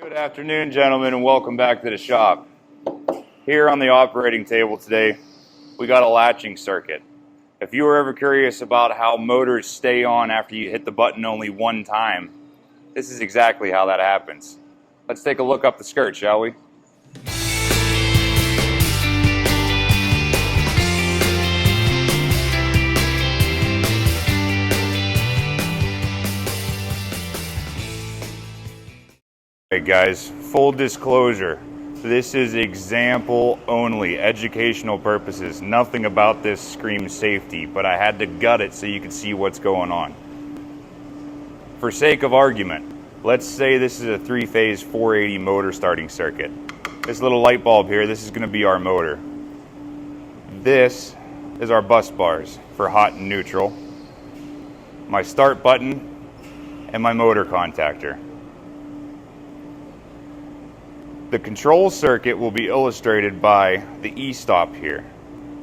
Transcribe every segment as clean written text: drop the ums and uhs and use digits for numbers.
Good afternoon, gentlemen, and welcome back to the shop. Here on the operating table today, we got a latching circuit. If you were ever curious about how motors stay on after you hit the button only one time, this is exactly how that happens. Let's take a look up the skirt, shall we? Hey guys, full disclosure, this is example only, educational purposes. Nothing about this screams safety, but I had to gut it so you could see what's going on. For sake of argument, let's say this is a three-phase 480 motor starting circuit. This little light bulb here, this is going to be our motor. This is our bus bars for hot and neutral, my start button, and my motor contactor. The control circuit will be illustrated by the E-stop here.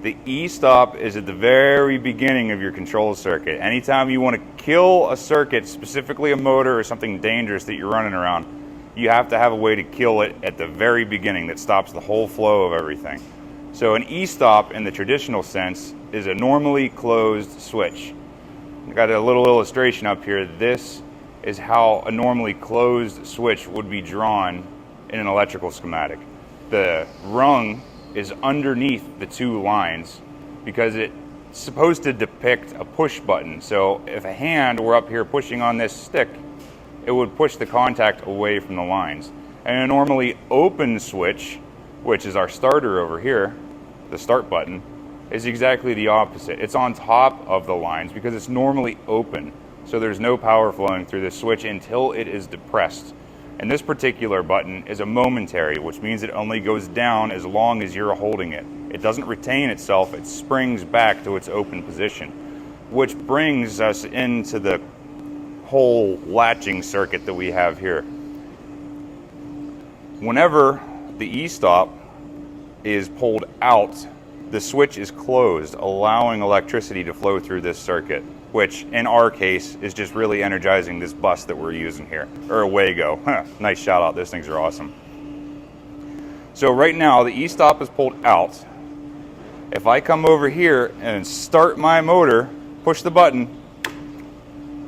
The E-stop is at the very beginning of your control circuit. Anytime you want to kill a circuit, specifically a motor or something dangerous that you're running around, you have to have a way to kill it at the very beginning that stops the whole flow of everything. So an E-stop in the traditional sense is a normally closed switch. I've got a little illustration up here. This is how a normally closed switch would be drawn in an electrical schematic. The rung is underneath the two lines because it's supposed to depict a push button. So if a hand were up here pushing on this stick, it would push the contact away from the lines. And a normally open switch, which is our starter over here, the start button, is exactly the opposite. It's on top of the lines because it's normally open. So there's no power flowing through this switch until it is depressed. And this particular button is a momentary, which means it only goes down as long as you're holding it. It doesn't retain itself, it springs back to its open position, which brings us into the whole latching circuit that we have here. Whenever the E-stop is pulled out, the switch is closed, allowing electricity to flow through this circuit, which in our case is just really energizing this bus that we're using here, or a Wago. Nice shout out, those things are awesome. So right now the E-stop is pulled out. If I come over here and start my motor, push the button,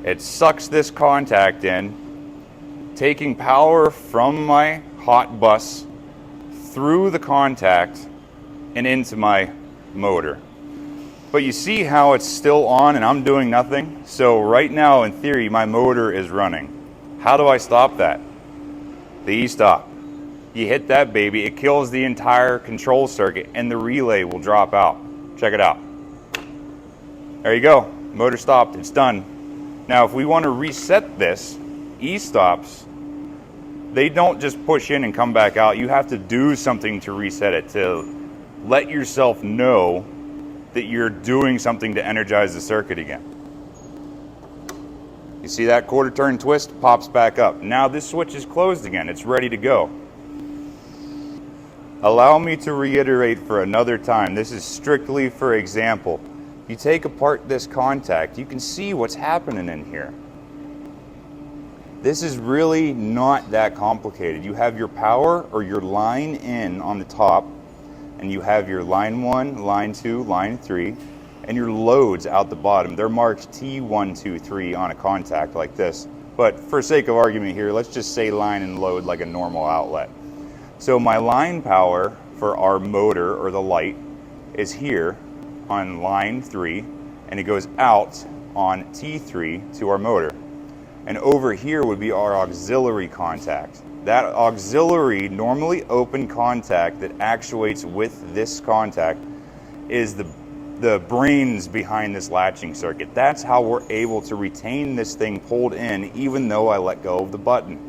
it sucks this contact in, taking power from my hot bus through the contact and into my motor. But you see how it's still on and I'm doing nothing? So right now, in theory, my motor is running. How do I stop that? The E-stop. You hit that baby, it kills the entire control circuit and the relay will drop out. Check it out. There you go. Motor stopped. It's done. Now, if we want to reset this, E-stops, they don't just push in and come back out. You have to do something to reset it, to let yourself know that you're doing something to energize the circuit again. You see that quarter turn twist? Pops back up. Now this switch is closed again. It's ready to go. Allow me to reiterate for another time. This is strictly for example. You take apart this contact, you can see what's happening in here. This is really not that complicated. You have your power or your line in on the top, and you have your line 1, line 2, line 3, and your loads out the bottom. They're marked T1, 2, 3 on a contact like this. But for sake of argument here, let's just say line and load like a normal outlet. So my line power for our motor or the light is here on line 3, and it goes out on T3 to our motor. And over here would be our auxiliary contact. That auxiliary, normally open contact that actuates with this contact is the brains behind this latching circuit. That's how we're able to retain this thing pulled in even though I let go of the button.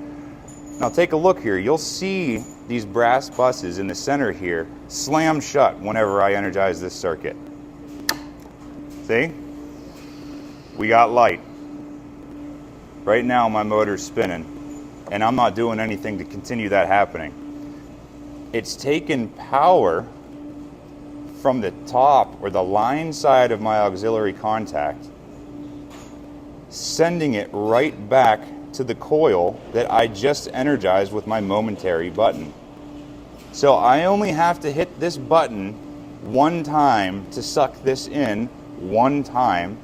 Now take a look here. You'll see these brass buses in the center here slam shut whenever I energize this circuit. See? We got light. Right now my motor's spinning, and I'm not doing anything to continue that happening. It's taken power from the top or the line side of my auxiliary contact, sending it right back to the coil that I just energized with my momentary button. So I only have to hit this button one time to suck this in one time,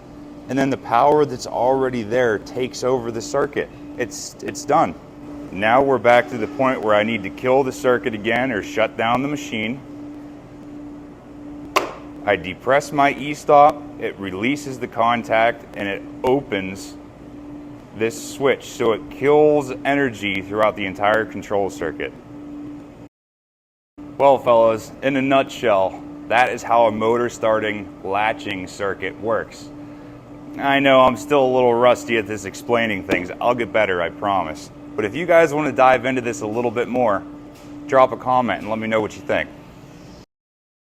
and then the power that's already there takes over the circuit. It's done. Now we're back to the point where I need to kill the circuit again or shut down the machine. I depress my e-stop, it releases the contact, and it opens this switch so it kills energy throughout the entire control circuit. Well, fellas, in a nutshell, that is how a motor starting latching circuit works. I know I'm still a little rusty at this explaining things. I'll get better, I promise. But if you guys want to dive into this a little bit more, drop a comment and let me know what you think.